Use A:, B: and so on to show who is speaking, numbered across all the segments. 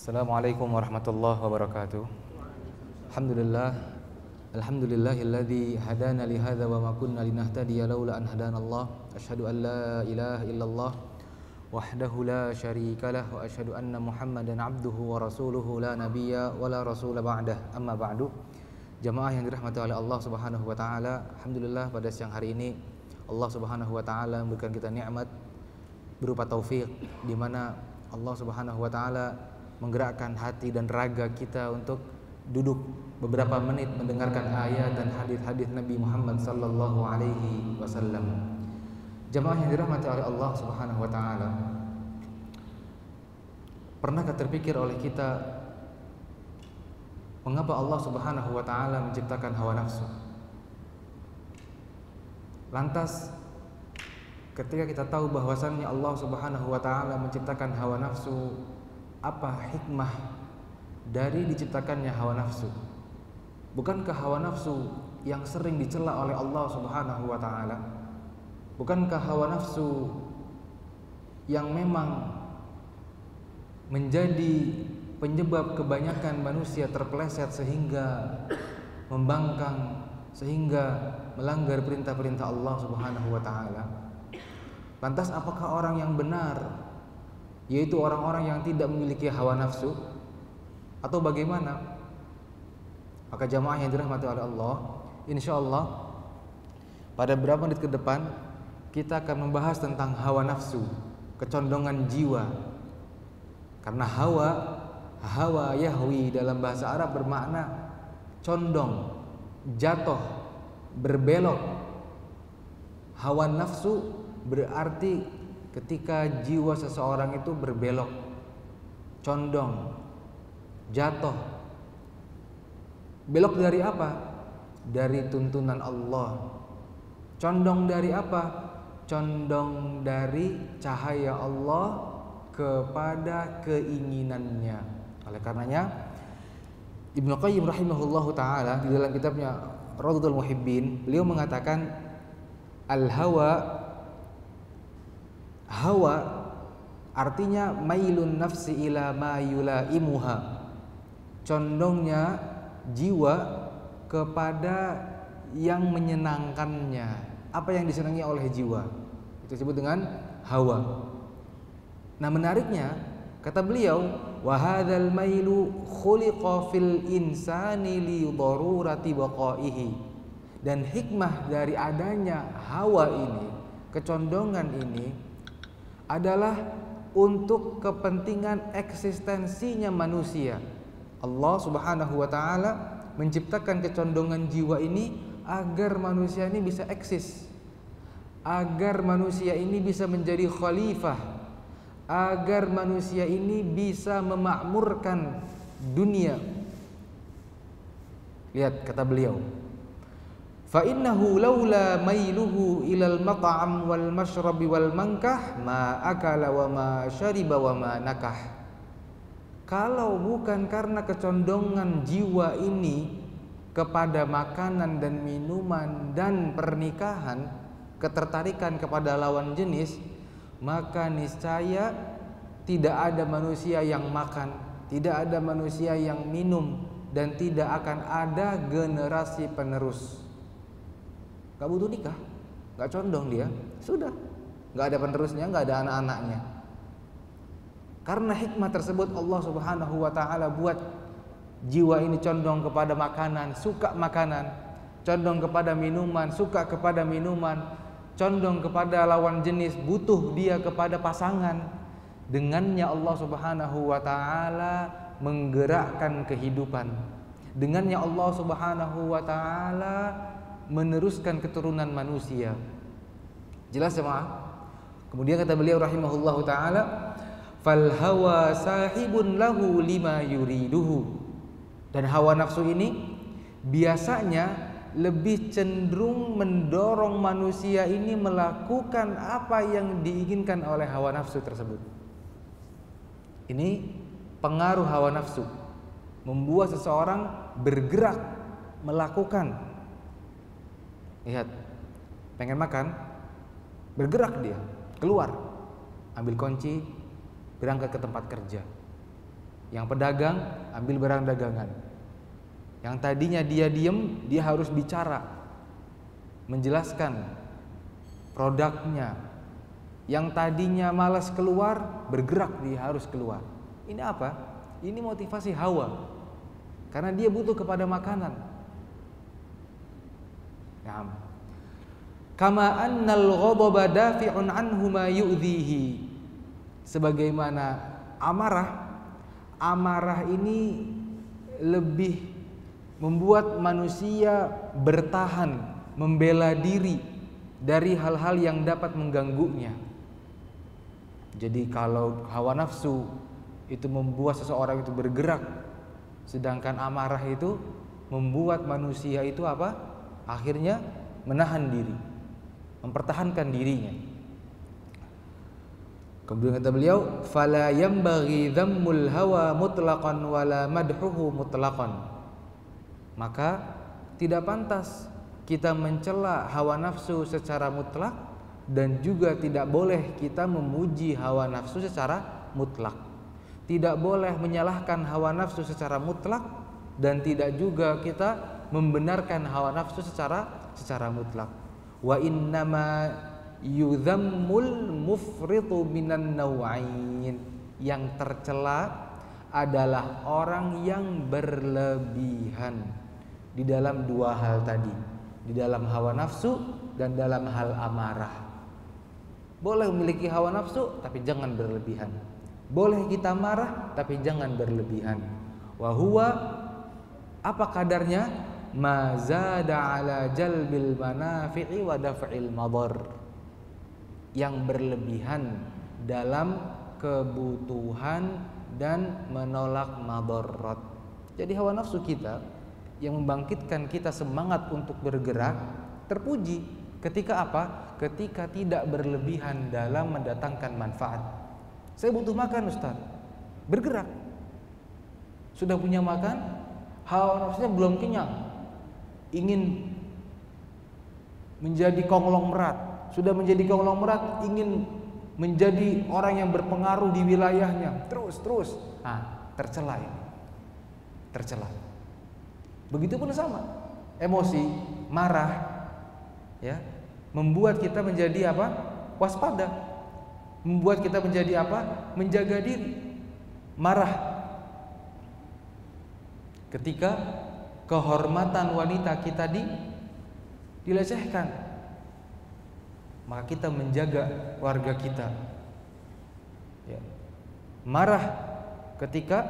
A: Assalamualaikum warahmatullahi wabarakatuh. Alhamdulillahilladzi hadana li hadza wa ma kunna linahtadiya laula an hadanallah. Asyhadu an la ilaha illallah wahdahu la syarikalah wa asyhadu anna Muhammadan abduhu wa rasuluhu la nabiyya wa la rasula ba'dah. Amma ba'du. Jamaah yang dirahmati oleh Allah Subhanahu wa taala, alhamdulillah pada siang hari ini Allah Subhanahu wa taala memberikan kita nikmat berupa taufik, di mana Allah Subhanahu wa taala menggerakkan hati dan raga kita untuk duduk beberapa menit mendengarkan ayat dan hadis-hadis Nabi Muhammad sallallahu alaihi wasallam. Jamaah yang dirahmati oleh Allah Subhanahu wa taala, pernahkah terpikir oleh kita mengapa Allah Subhanahu wa taala menciptakan hawa nafsu? Lantas ketika kita tahu bahwasannya Allah Subhanahu wa taala menciptakan hawa nafsu, apa hikmah dari diciptakannya hawa nafsu? Bukankah hawa nafsu yang sering dicela oleh Allah Subhanahu wa taala? Bukankah hawa nafsu yang memang menjadi penyebab kebanyakan manusia terpeleset sehingga membangkang, sehingga melanggar perintah-perintah Allah Subhanahu wa taala? Lantas apakah orang yang benar yaitu orang-orang yang tidak memiliki hawa nafsu, atau bagaimana? Maka jamaah yang dirahmati oleh Allah, insyaallah pada beberapa menit ke depan kita akan membahas tentang hawa nafsu, kecondongan jiwa. Karena hawa yahwi dalam bahasa Arab bermakna condong, jatuh, berbelok. Hawa nafsu berarti ketika jiwa seseorang itu berbelok, condong, jatuh. Belok dari apa? Dari tuntunan Allah. Condong dari apa? Condong dari cahaya Allah kepada keinginannya. Oleh karenanya Ibnu Qayyim rahimahullahu taala di dalam kitabnya Radhul Muhibbin, beliau mengatakan hawa artinya mailun nafsi ila ma yulaimuha, condongnya jiwa kepada yang menyenangkannya, apa yang disenangi oleh jiwa, itu disebut dengan hawa. Nah, menariknya kata beliau, wa hadzal mailu khuliqa fil insani li darurati baqaihi, dan hikmah dari adanya hawa ini, kecondongan ini adalah untuk kepentingan eksistensinya manusia. Allah Subhanahu wa taala menciptakan kecondongan jiwa ini agar manusia ini bisa eksis, agar manusia ini bisa menjadi khalifah, agar manusia ini bisa memakmurkan dunia. Lihat kata beliau, fa innahu laula mailuhu ilal mat'am wal mashrabi wal mankah ma akala wa ma syariba wa ma nakah. Kalau bukan karena kecondongan jiwa ini kepada makanan dan minuman dan pernikahan, ketertarikan kepada lawan jenis, maka niscaya tidak ada manusia yang makan, tidak ada manusia yang minum, dan tidak akan ada generasi penerus. Gak butuh nikah, gak condong dia, sudah, gak ada penerusnya, gak ada anak-anaknya. Karena hikmah tersebut Allah Subhanahu wa taala buat jiwa ini condong kepada makanan, suka makanan, condong kepada minuman, suka kepada minuman, condong kepada lawan jenis, butuh dia kepada pasangan. Dengannya Allah Subhanahu wa taala menggerakkan kehidupan. Dengannya Allah Subhanahu wa taala meneruskan keturunan manusia. Jelas jemaah? Kemudian kata beliau rahimahullahu taala, fal hawa sahibun lahu lima yuriduhu, dan hawa nafsu ini biasanya lebih cenderung mendorong manusia ini melakukan apa yang diinginkan oleh hawa nafsu tersebut. Ini pengaruh hawa nafsu membuat seseorang bergerak melakukan. Lihat, pengen makan, bergerak dia, keluar, ambil kunci, berangkat ke tempat kerja. Yang pedagang ambil barang dagangan. Yang tadinya dia diem, dia harus bicara, menjelaskan produknya. Yang tadinya malas keluar, bergerak, dia harus keluar. Ini apa? Ini motivasi hawa. Karena dia butuh kepada makanan. Nah, kama annal ghadaba dafi'un anhu ma yu'dhihi. Sebagaimana amarah ini lebih membuat manusia bertahan, membela diri dari hal-hal yang dapat mengganggunya. Jadi kalau hawa nafsu itu membuat seseorang itu bergerak, sedangkan amarah itu membuat manusia itu apa? Akhirnya menahan diri, mempertahankan dirinya. Kemudian kata beliau, fala yambaghi dhammul hawa mutlaqan wala madhuhu mutlaqan. Maka tidak pantas kita mencela hawa nafsu secara mutlak, dan juga tidak boleh kita memuji hawa nafsu secara mutlak. Tidak boleh menyalahkan hawa nafsu secara mutlak, dan tidak juga kita membenarkan hawa nafsu secara mutlak. Wa innama yudhammul mufritu minan naw'ain. Yang tercela adalah orang yang berlebihan di dalam dua hal tadi, di dalam hawa nafsu dan dalam hal amarah. Boleh memiliki hawa nafsu tapi jangan berlebihan. Boleh kita marah tapi jangan berlebihan. Wa huwa, apa kadarnya? Ma zada ala jalbil manafi'i wa daf'il madar. Yang berlebihan dalam kebutuhan dan menolak madarat. Jadi hawa nafsu kita yang membangkitkan kita semangat untuk bergerak terpuji ketika apa? Ketika tidak berlebihan dalam mendatangkan manfaat. Saya butuh makan, Ustaz. Bergerak. Sudah punya makan, hawa nafsunya belum kenyang, ingin menjadi konglomerat. Sudah menjadi konglomerat, ingin menjadi orang yang berpengaruh di wilayahnya. Terus. Tercela ini. Tercela. Begitupun sama. Emosi, marah, ya, membuat kita menjadi apa? Waspada. Membuat kita menjadi apa? Menjaga diri. Marah ketika kehormatan wanita kita dilecehkan, maka kita menjaga warga kita. Ya. Marah ketika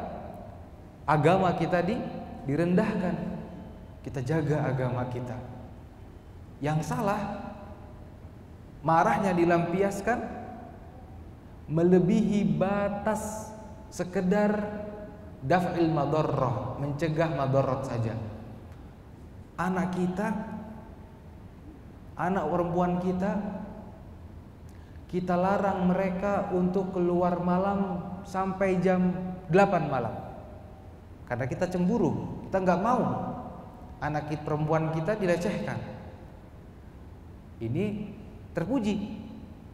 A: agama kita direndahkan, kita jaga agama kita. Yang salah, marahnya dilampiaskan melebihi batas sekedar daf'il madarrah, mencegah madarat saja. Anak kita, anak perempuan kita larang mereka untuk keluar malam sampai jam 8 malam. Karena kita cemburu, kita nggak mau anak perempuan kita dilecehkan. Ini terpuji.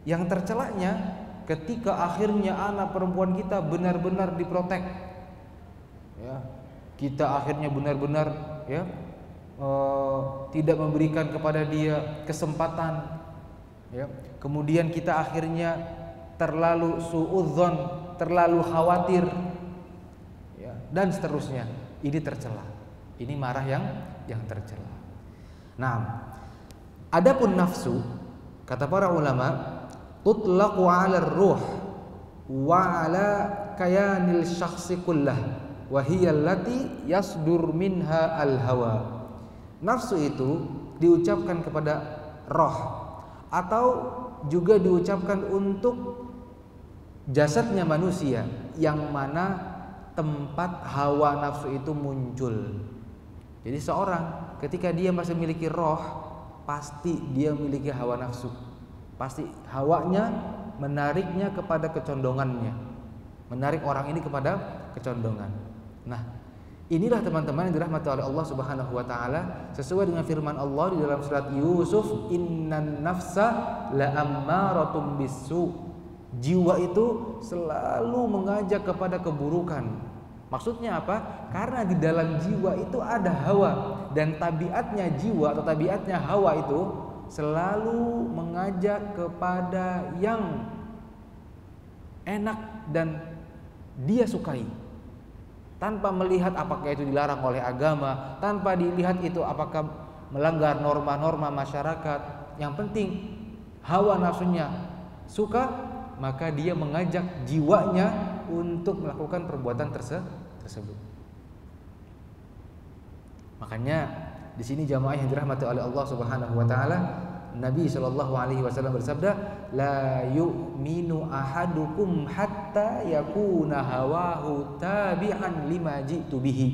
A: Yang tercelanya ketika akhirnya anak perempuan kita benar-benar diprotek, ya, kita akhirnya benar-benar ya tidak memberikan kepada dia kesempatan, ya. Kemudian kita akhirnya terlalu suudzon, terlalu khawatir, ya, dan seterusnya. Ini tercela. Ini marah yang tercela. Nah, adapun nafsu, kata para ulama, tutlaqu 'ala ar-ruh wa 'ala kayanil syakhsi kullah wa hiya allati yasdur minha al-hawa. Nafsu itu diucapkan kepada roh atau juga diucapkan untuk jasadnya manusia, yang mana tempat hawa nafsu itu muncul. Jadi seorang ketika dia masih memiliki roh, pasti dia memiliki hawa nafsu. Pasti hawanya menariknya kepada kecondongannya, menarik orang ini kepada kecondongan. Nah, inilah teman-teman yang dirahmati oleh Allah Subhanahu wa taala, sesuai dengan firman Allah di dalam surat Yusuf, innan nafsa la ammaratum bisu. Jiwa itu selalu mengajak kepada keburukan. Maksudnya apa? Karena di dalam jiwa itu ada hawa, dan tabiatnya jiwa atau tabiatnya hawa itu selalu mengajak kepada yang enak dan dia sukai, tanpa melihat apakah itu dilarang oleh agama, tanpa dilihat itu apakah melanggar norma-norma masyarakat. Yang penting hawa nafsunya suka, maka dia mengajak jiwanya untuk melakukan perbuatan tersebut. Makanya di sini jamaah yang dirahmati oleh Allah Subhanahu wa taala, Nabi sallallahu alaihi wasallam bersabda, "La yu'minu ahadukum hatta yakuna hawahu tabi'an lima ji'tu bihi."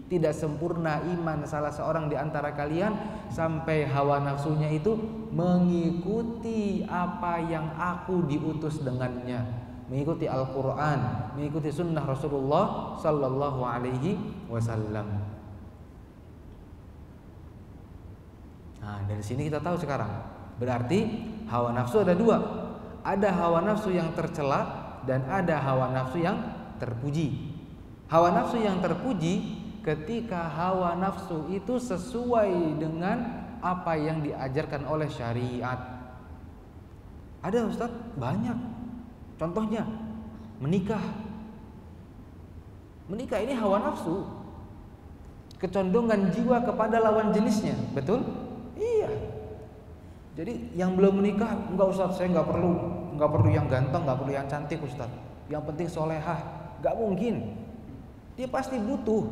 A: Tidak sempurna iman salah seorang di antara kalian sampai hawa nafsunya itu mengikuti apa yang aku diutus dengannya, mengikuti Al-Qur'an, mengikuti sunnah Rasulullah sallallahu alaihi wasallam. Nah, dari sini kita tahu sekarang, berarti hawa nafsu ada dua. Ada hawa nafsu yang tercela dan ada hawa nafsu yang terpuji. Hawa nafsu yang terpuji ketika hawa nafsu itu sesuai dengan apa yang diajarkan oleh syariat. Ada Ustaz, banyak. Contohnya menikah. Menikah ini hawa nafsu, kecondongan jiwa kepada lawan jenisnya, betul? Iya. Jadi yang belum menikah, enggak Ustaz, saya enggak perlu yang ganteng, enggak perlu yang cantik Ustaz. Yang penting solehah. Enggak mungkin. Dia pasti butuh.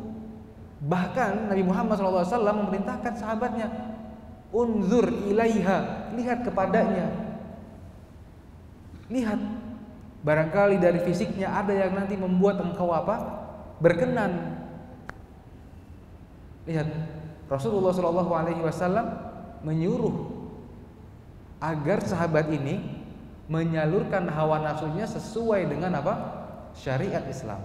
A: Bahkan Nabi Muhammad SAW memerintahkan sahabatnya, unzur ilaiha, lihat kepadanya. Lihat. Barangkali dari fisiknya ada yang nanti membuat engkau apa? Berkenan. Lihat, Rasulullah SAW menyuruh agar sahabat ini menyalurkan hawa nafsunya sesuai dengan apa? Syariat Islam.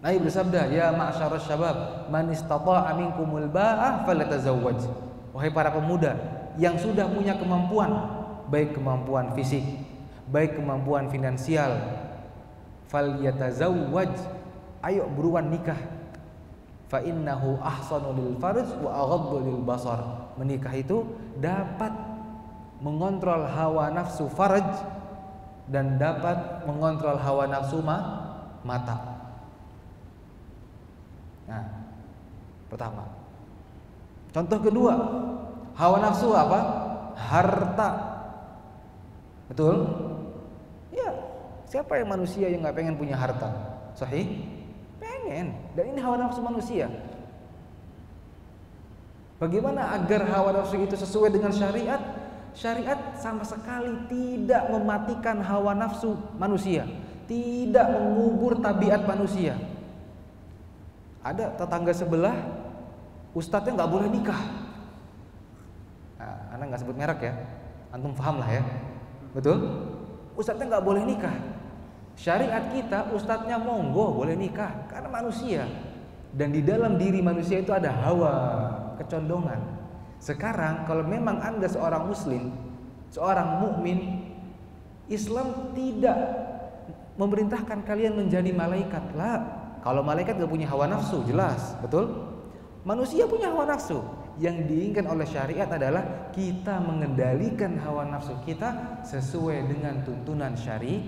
A: Nabi bersabda, "Ya ma'syarasy syabab, man istata'a minkumul ba'ah falyatazawwaj." Wahai para pemuda yang sudah punya kemampuan, baik kemampuan fisik, baik kemampuan finansial, falyatazawwaj. Ayo buruan nikah. Fa innahu ahsanu lil farj wa aghaddu lil basar. Menikah itu dapat mengontrol hawa nafsu farj dan dapat mengontrol hawa nafsu mata. Nah, pertama. Contoh kedua, hawa nafsu apa? Harta. Betul? Ya, siapa yang manusia yang nggak pengen punya harta? Sahih? Pengen. Dan ini hawa nafsu manusia. Bagaimana agar hawa nafsu itu sesuai dengan syariat? Syariat sama sekali tidak mematikan hawa nafsu manusia, tidak mengubur tabiat manusia. Ada tetangga sebelah, ustadznya nggak boleh nikah. Nah, anak nggak sebut merek ya, antum paham lah ya, betul? Ustadznya nggak boleh nikah. Syariat kita, ustadznya monggo boleh nikah karena manusia. Dan di dalam diri manusia itu ada hawa, kecondongan. Sekarang kalau memang Anda seorang muslim, seorang mukmin, Islam tidak memerintahkan kalian menjadi malaikat lah. Kalau malaikat gak punya hawa nafsu, jelas, betul? Manusia punya hawa nafsu. Yang diinginkan oleh syariat adalah kita mengendalikan hawa nafsu kita sesuai dengan tuntunan syariat.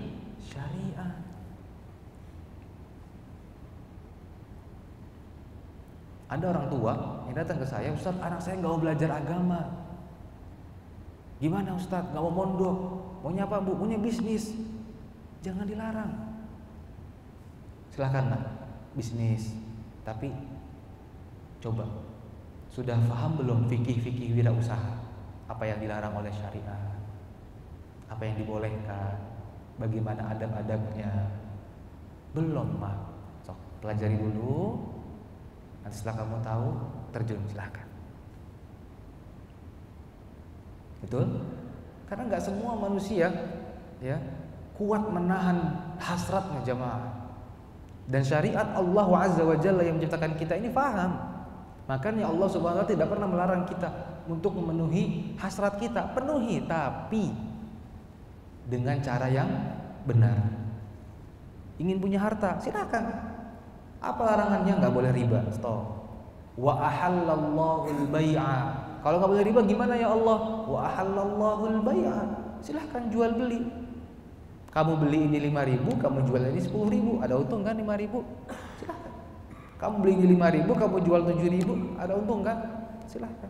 A: Ada orang tua yang datang ke saya, Ustaz, anak saya gak mau belajar agama. Gimana Ustaz? Gak mau mondok. Maunya apa Bu? Maunya bisnis. Jangan dilarang. Silakan nak, bisnis. Tapi coba, sudah paham belum fikih-fikih wirausaha? Apa yang dilarang oleh syariat? Apa yang dibolehkan? Bagaimana adab-adabnya? Belum mah. Sok, pelajari dulu. Nanti setelah kamu tahu, terjun, silahkan. Betul? Karena nggak semua manusia ya kuat menahan hasratnya jamaah. Dan syariat Allah Azza wa Jalla yang menciptakan kita ini paham. Makanya Allah Subhanahu wa Ta'ala tidak pernah melarang kita untuk memenuhi hasrat kita. Penuhi, tapi dengan cara yang benar. ingin punya harta, silakan. Apa larangannya? Nggak boleh riba. Stop. Wa ahallallahu al-bai'a. Kalau nggak boleh riba gimana ya Allah? Wa ahallallahu al-bai'a. Silahkan jual beli. Kamu beli ini 5.000, kamu jual ini 10.000, ada untung kan 5.000? Silahkan. Kamu beli ini 5.000, kamu jual 7.000, ada untung kan? Silahkan.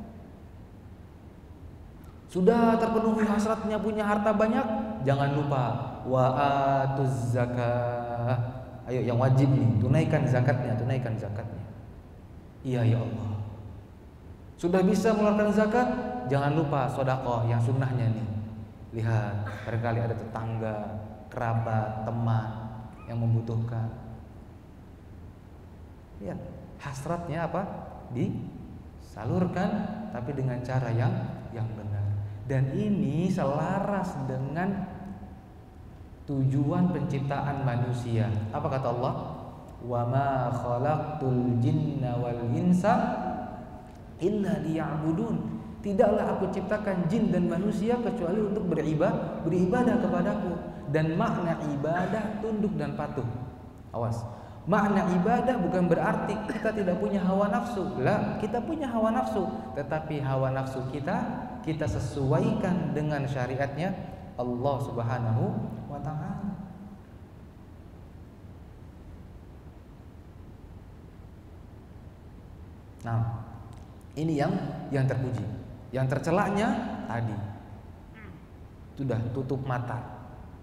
A: Sudah terpenuhi hasratnya punya harta banyak, jangan lupa wa atuz zakah. Ayo yang wajib nih, tunaikan zakatnya, tunaikan zakatnya. Iya ya Allah. Sudah bisa mengeluarkan zakat, jangan lupa sedekah yang sunnahnya nih. Lihat, barangkali ada tetangga, kerabat, teman yang membutuhkan. Lihat, hasratnya apa? Disalurkan, tapi dengan cara yang benar. Dan ini selaras dengan tujuan penciptaan manusia. Apa kata Allah? Wa ma khalaqtul jinna wal insa illa liya'budun. Tidaklah aku ciptakan jin dan manusia kecuali untuk beribadah kepadaku. Dan makna ibadah tunduk dan patuh. Awas. Makna ibadah bukan berarti kita tidak punya hawa nafsu. Lah, kita punya hawa nafsu, tetapi hawa nafsu kita sesuaikan dengan syariatnya Allah Subhanahu wa ta'ala. Nah, ini yang terpuji. Yang tercelaknya tadi sudah tutup mata.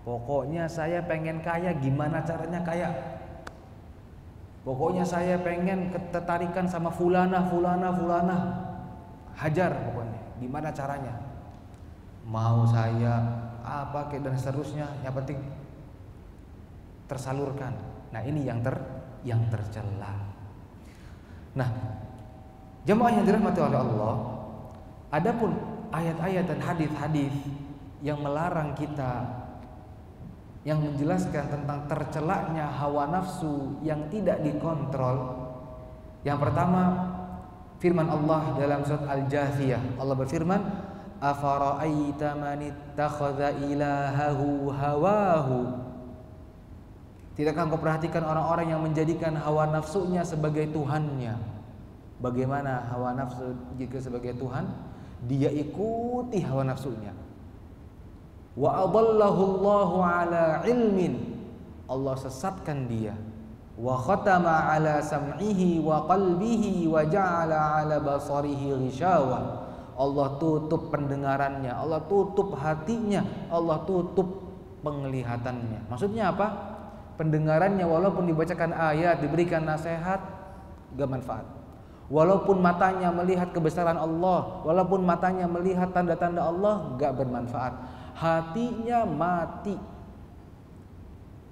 A: Pokoknya saya pengen kaya, gimana caranya kaya? Pokoknya saya pengen ketertarikan sama fulana. Hajar pokoknya. Gimana caranya? Mau saya apa kayak dan seterusnya, yang penting tersalurkan. Nah, ini yang tercela. Nah, jemaah yang dirahmati oleh Allah, adapun ayat-ayat dan hadis-hadis yang melarang kita, yang menjelaskan tentang tercelaknya hawa nafsu yang tidak dikontrol. Yang pertama, firman Allah dalam surat Al-Jathiyah. Allah berfirman, afara'aita man ittakhadha ilahahu hawahu. Tidakkah engkau perhatikan orang-orang yang menjadikan hawa nafsunya sebagai tuhannya? Bagaimana hawa nafsu jika sebagai Tuhan? Dia ikuti hawa nafsunya. Wa adallahu Allahu ala ilmin. Allah sesatkan dia. Wa khatama ala sam'ihi wa qalbihi wa ja'ala ala basarihi ghishawa. Allah tutup pendengarannya, Allah tutup hatinya, Allah tutup penglihatannya. Maksudnya apa? Pendengarannya walaupun dibacakan ayat, diberikan nasihat, gak manfaat. Walaupun matanya melihat kebesaran Allah, walaupun matanya melihat tanda-tanda Allah, gak bermanfaat. Hatinya mati.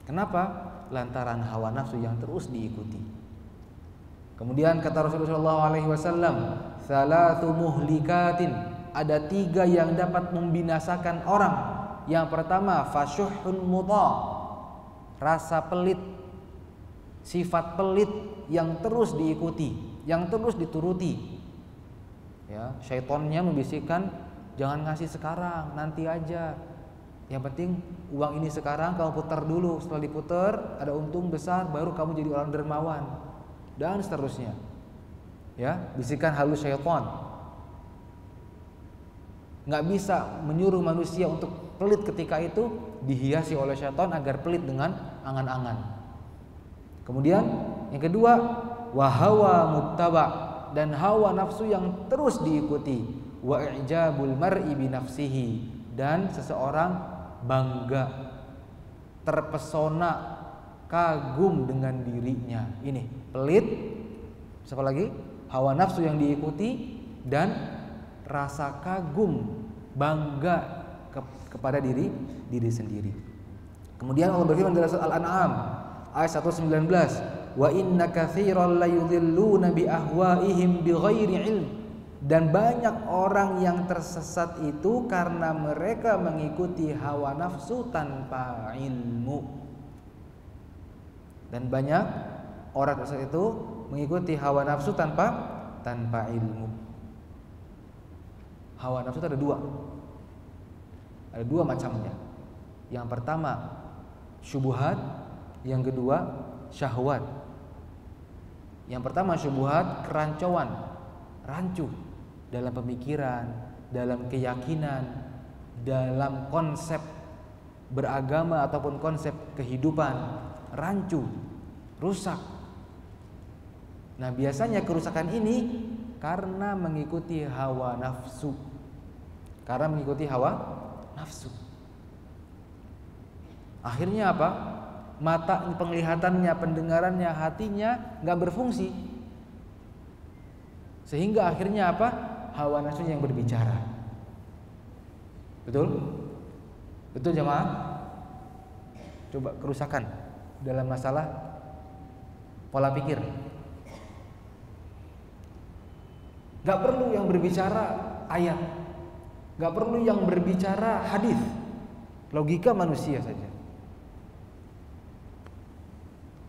A: Kenapa? Lantaran hawa nafsu yang terus diikuti. Kemudian kata Rasulullah SAW, salatu muhlikatin, ada 3 yang dapat membinasakan orang. Yang pertama, fasyuhun muta, rasa pelit, sifat pelit yang terus diikuti, yang terus dituruti. Ya, syaitonnya membisikkan, jangan ngasih sekarang, nanti aja. Yang penting uang ini sekarang kamu putar dulu, setelah diputar ada untung besar baru kamu jadi orang dermawan, dan seterusnya. Ya, bisikan halus syaitan. Nggak bisa menyuruh manusia untuk pelit ketika itu, dihiasi oleh syaitan agar pelit dengan angan-angan. Kemudian yang kedua, wahawa muttaba, dan hawa nafsu yang terus diikuti. Wa i'jabul mar'i bi nafsihi, dan seseorang bangga, terpesona, kagum dengan dirinya. Ini pelit. Siapa lagi? Hawa nafsu yang diikuti dan rasa kagum, bangga kepada diri sendiri. Kemudian Allah berfirman dalam surat Al-An'am ayat 119, wa inna katsiran la yudhilluna bi ahwaihim bighairi ilm. Dan banyak orang yang tersesat itu karena mereka mengikuti hawa nafsu tanpa ilmu. Dan banyak orang tersesat itu mengikuti hawa nafsu tanpa ilmu. Hawa nafsu itu ada 2. Ada 2 macamnya. Yang pertama syubhat, Yang kedua, syahwat. Yang pertama syubhat, kerancuan, rancu dalam pemikiran, dalam keyakinan, dalam konsep beragama ataupun konsep kehidupan, rancu, rusak. Nah, biasanya kerusakan ini karena mengikuti hawa nafsu. Karena mengikuti hawa nafsu. Akhirnya apa? Mata, penglihatannya, pendengarannya, hatinya nggak berfungsi. Sehingga akhirnya apa? Hawa nafsunya yang berbicara. Betul? Betul jemaah? Coba kerusakan dalam masalah pola pikir. Gak perlu yang berbicara ayat, gak perlu yang berbicara hadis, logika manusia saja.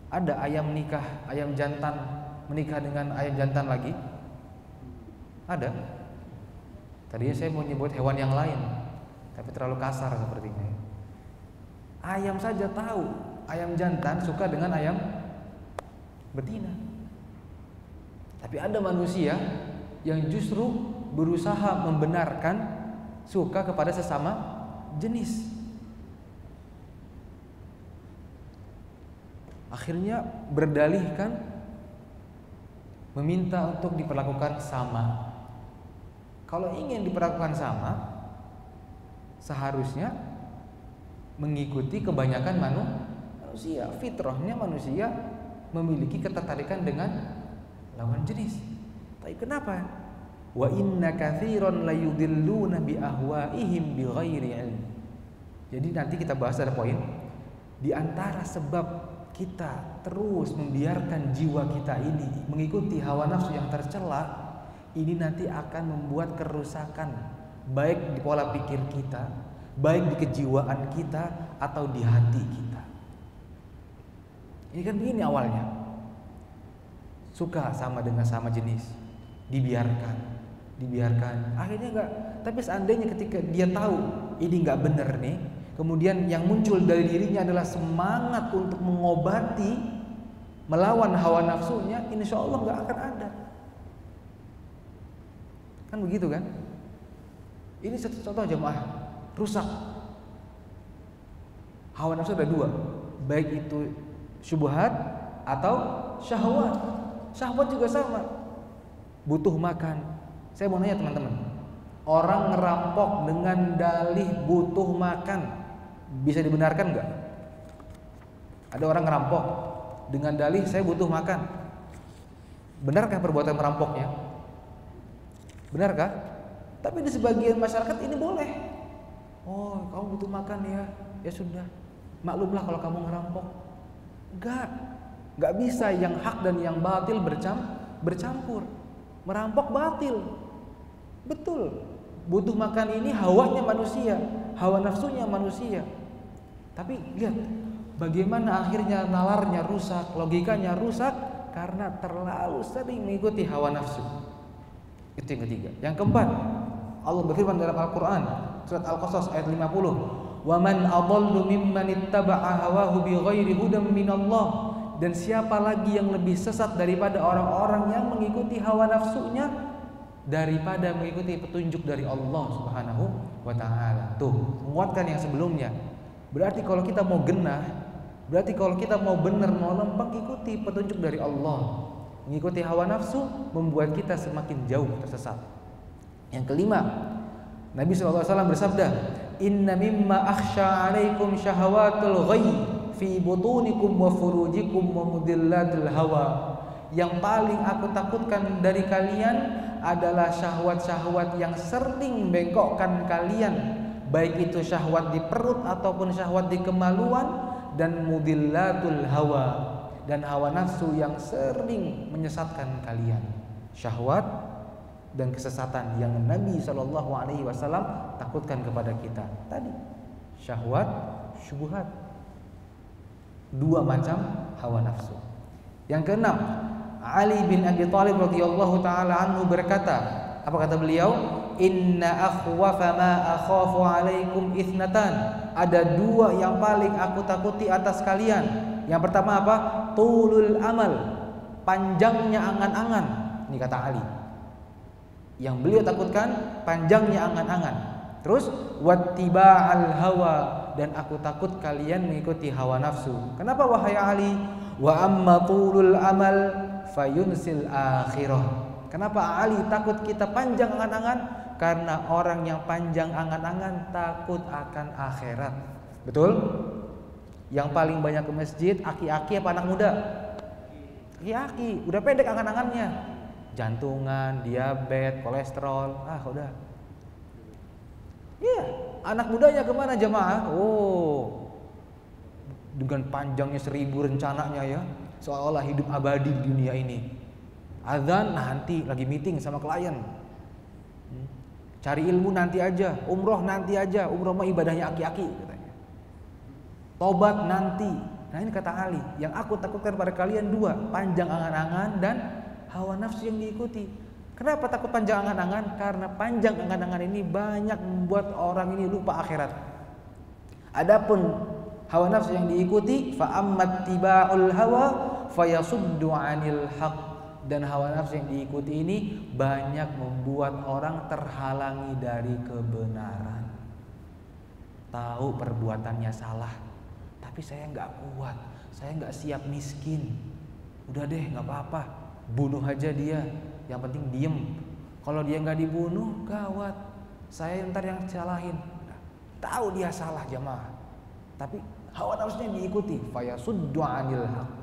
A: Ada ayam nikah, ayam jantan menikah dengan ayam jantan lagi? Ada. Tadinya saya mau nyebut hewan yang lain, tapi terlalu kasar sepertinya. Ayam saja tahu ayam jantan suka dengan ayam betina. Tapi ada manusia yang justru berusaha membenarkan suka kepada sesama jenis. Akhirnya berdalihkan meminta untuk diperlakukan sama. Kalau ingin diperlakukan sama, seharusnya mengikuti kebanyakan manusia. Fitrahnya manusia memiliki ketertarikan dengan lawan jenis. Tapi kenapa? Wa inna katsiran la yudilluna bi ahwaihim bighairi ilm. Jadi nanti kita bahas ada poin di antara sebab kita terus membiarkan jiwa kita ini mengikuti hawa nafsu yang tercela, ini nanti akan membuat kerusakan baik di pola pikir kita, baik di kejiwaan kita atau di hati kita. Ini kan begini awalnya. Suka sama dengan sama jenis, dibiarkan, akhirnya enggak. Tapi seandainya ketika dia tahu ini enggak benar nih, kemudian yang muncul dari dirinya adalah semangat untuk mengobati, melawan hawa nafsunya, insya Allah enggak akan ada. Kan begitu kan? Ini satu contoh jemaah, rusak. Hawa nafsu ada dua, baik itu syubhat atau syahwat. Syahwat juga sama, butuh makan. Saya mau nanya teman-teman, orang ngerampok dengan dalih butuh makan, bisa dibenarkan nggak? Ada orang ngerampok dengan dalih saya butuh makan, benarkah perbuatan merampoknya? Benarkah? Tapi di sebagian masyarakat ini boleh. Oh, kamu butuh makan ya sudah, maklumlah kalau kamu ngerampok. Enggak bisa yang hak dan yang batil bercampur. Merampok batil. Betul. Butuh makan ini hawanya manusia, hawa nafsunya manusia. Tapi lihat bagaimana akhirnya nalarnya rusak, logikanya rusak karena terlalu sering mengikuti hawa nafsu. Itu yang ketiga. Yang keempat, Allah berfirman dalam Al-Qur'an surat Al-Qasas ayat 50, "Wa man adallu mimman ittaba'a hawahu bighairi hudan minallah." Dan siapa lagi yang lebih sesat daripada orang-orang yang mengikuti hawa nafsunya daripada mengikuti petunjuk dari Allah Subhanahu wa taala. Tuh, menguatkan yang sebelumnya. Berarti kalau kita mau genah, berarti kalau kita mau benar, mau lempeng, ikuti petunjuk dari Allah. Mengikuti hawa nafsu membuat kita semakin jauh tersesat. Yang kelima, Nabi SAW bersabda, "Inna mimma akhsha 'alaikum syahawatul ghayy fi butunikum wa furujikum wa mudillatul hawa." Yang paling aku takutkan dari kalian adalah syahwat-syahwat yang sering bengkokkan kalian, baik itu syahwat di perut ataupun syahwat di kemaluan, dan mudillatul hawa, dan hawa nafsu yang sering menyesatkan kalian. Syahwat dan kesesatan yang Nabi SAW takutkan kepada kita tadi, syahwat, syubhat, dua macam hawa nafsu. Yang keenam, Ali bin Abi Thalib radhiyallahu taala anhu berkata, apa kata beliau? Inna akhwafa ma akhafu alaikum ithnatan. Ada dua yang paling aku takuti atas kalian. Yang pertama apa? Tulul amal, panjangnya angan-angan. Ini kata Ali. Yang beliau takutkan panjangnya angan-angan. Terus wattiba'al hawa, dan aku takut kalian mengikuti hawa nafsu. Kenapa wahai Ali? Wa amma tulul amal fayunsil akhirah. Kenapa Ali takut kita panjang angan-angan? Karena orang yang panjang angan-angan takut akan akhirat. Betul? Yang paling banyak ke masjid aki-aki apa anak muda? Aki-aki, udah pendek angan-angannya. Jantungan, diabetes, kolesterol, udah. Iya, anak mudanya kemana jamaah? Oh, dengan panjangnya 1000 rencananya ya, seolah-olah hidup abadi di dunia ini. Azan nanti lagi meeting sama klien. Cari ilmu nanti aja, umroh nanti aja, umroh mah ibadahnya aki-aki katanya. Tobat nanti. Nah ini kata Ali, yang aku takutkan pada kalian dua, panjang angan-angan dan hawa nafsu yang diikuti. Kenapa takut panjang angan-angan? Karena panjang angan-angan ini banyak membuat orang ini lupa akhirat. Adapun hawa nafsu yang diikuti, fa ammat tiba'ul hawa fayasuddu 'anil haqq. Dan hawa nafsu yang diikuti ini banyak membuat orang terhalangi dari kebenaran. Tahu perbuatannya salah, tapi saya nggak kuat, saya nggak siap miskin. Udah deh, nggak apa-apa, bunuh aja dia. Yang penting diem. Kalau dia nggak dibunuh, gawat. Saya ntar yang salahin. Tahu dia salah jamaah, tapi hawa nafsunya diikuti. Fayasuddu 'anil haqq.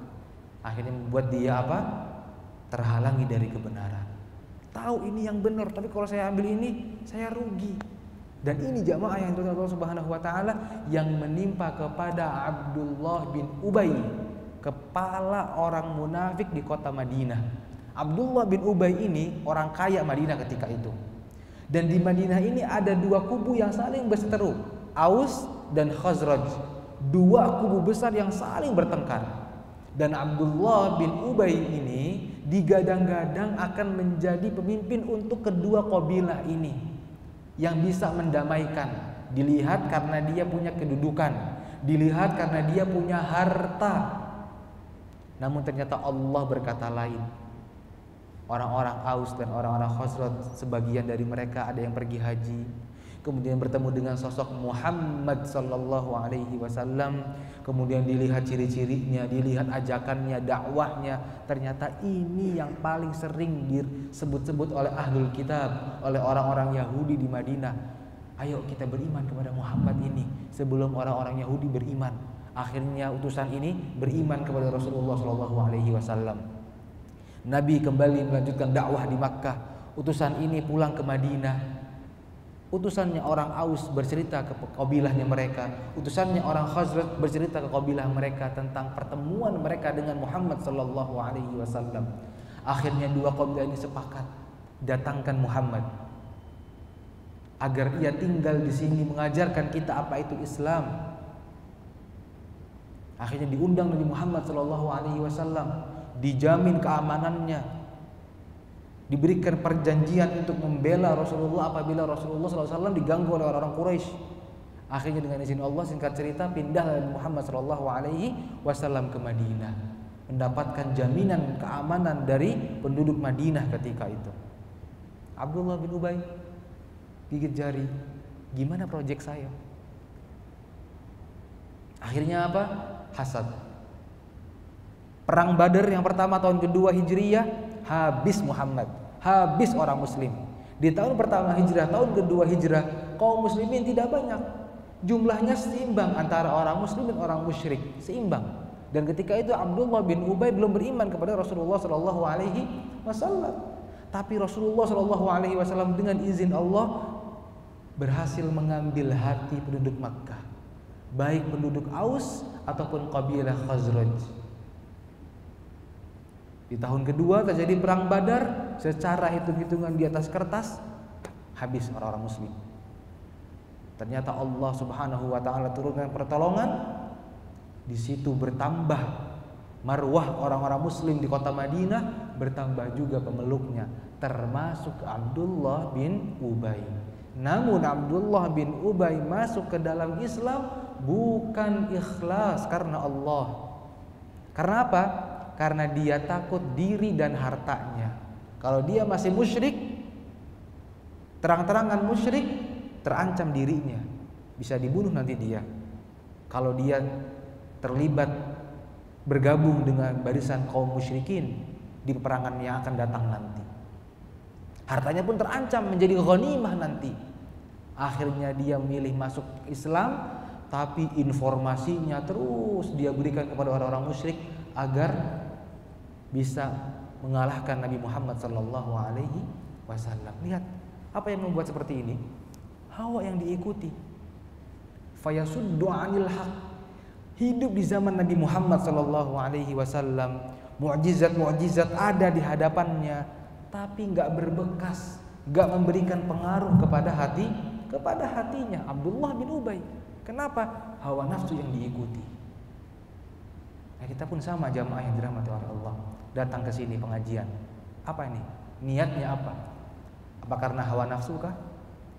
A: Akhirnya membuat dia apa? Terhalangi dari kebenaran. Tahu ini yang benar, tapi kalau saya ambil ini, saya rugi. Dan ini jamaah yang diturunkan Allah Subhanahu wa taala yang menimpa kepada Abdullah bin Ubay, kepala orang munafik di kota Madinah. Abdullah bin Ubay ini orang kaya Madinah ketika itu. Dan di Madinah ini ada dua kubu yang saling berseteru, Aus dan Khazraj. Dua kubu besar yang saling bertengkar. Dan Abdullah bin Ubay ini digadang-gadang akan menjadi pemimpin untuk kedua kabilah ini yang bisa mendamaikan. Dilihat karena dia punya kedudukan, dilihat karena dia punya harta. Namun ternyata Allah berkata lain. Orang-orang Aus dan orang-orang Khazraj, sebagian dari mereka ada yang pergi haji, kemudian bertemu dengan sosok Muhammad sallallahu alaihi wasallam, kemudian dilihat ciri-cirinya, dilihat ajakannya, dakwahnya, ternyata ini yang paling sering disebut-sebut oleh ahlul kitab, oleh orang-orang Yahudi di Madinah. Ayo kita beriman kepada Muhammad ini sebelum orang-orang Yahudi beriman. Akhirnya utusan ini beriman kepada Rasulullah sallallahu alaihi wasallam. Nabi kembali melanjutkan dakwah di Makkah. Utusan ini pulang ke Madinah. Utusannya orang Aus bercerita ke kabilahnya mereka. Utusannya orang Khazraj bercerita ke kabilah mereka tentang pertemuan mereka dengan Muhammad sallallahu alaihi wasallam. Akhirnya dua kabilah ini sepakat datangkan Muhammad agar ia tinggal di sini mengajarkan kita apa itu Islam. Akhirnya diundang Nabi Muhammad sallallahu alaihi wasallam, dijamin keamanannya, diberikan perjanjian untuk membela Rasulullah apabila Rasulullah SAW diganggu oleh orang-orang Quraisy. Akhirnya dengan izin Allah, singkat cerita, pindah Nabi Muhammad SAW ke Madinah, mendapatkan jaminan keamanan dari penduduk Madinah ketika itu. Abdullah bin Ubay gigit jari, gimana proyek saya? Akhirnya apa? Hasad. Perang Badar yang pertama tahun kedua Hijriyah, habis Muhammad, habis orang muslim. Di tahun pertama hijrah, tahun kedua hijrah, kaum muslimin tidak banyak. Jumlahnya seimbang antara orang muslim dan orang musyrik, seimbang. Dan ketika itu Abdullah bin Ubay belum beriman kepada Rasulullah sallallahu alaihi wasallam. Tapi Rasulullah sallallahu alaihi wasallam dengan izin Allah berhasil mengambil hati penduduk Makkah, baik penduduk Aus ataupun kabilah Khazraj. Di tahun kedua terjadi perang Badar, secara hitung-hitungan di atas kertas habis orang-orang muslim. Ternyata Allah Subhanahu wa taala turunkan pertolongan, di situ bertambah marwah orang-orang muslim di kota Madinah, bertambah juga pemeluknya, termasuk Abdullah bin Ubay. Namun Abdullah bin Ubay masuk ke dalam Islam bukan ikhlas karena Allah, Karena apa? Karena dia takut diri dan hartanya. Kalau dia masih musyrik, terang-terangan musyrik, terancam dirinya, bisa dibunuh nanti dia. Kalau dia terlibat bergabung dengan barisan kaum musyrikin di peperangan yang akan datang nanti, hartanya pun terancam menjadi ghanimah nanti. Akhirnya dia milih masuk Islam, tapi informasinya terus dia berikan kepada orang-orang musyrik agar bisa mengalahkan Nabi Muhammad sallallahu alaihi wasallam. Lihat apa yang membuat seperti ini? Hawa yang diikuti. Fayasuddu 'anil haq. Hidup di zaman Nabi Muhammad sallallahu alaihi wasallam, mukjizat-mukjizat ada di hadapannya, tapi enggak berbekas, enggak memberikan pengaruh kepada hatinya Abdullah bin Ubay. Kenapa? Hawa nafsu yang diikuti. Nah, kita pun sama jamaah yang dirahmati oleh Allah. Datang ke sini pengajian. Apa ini? Niatnya apa? Apa karena hawa nafsu kah?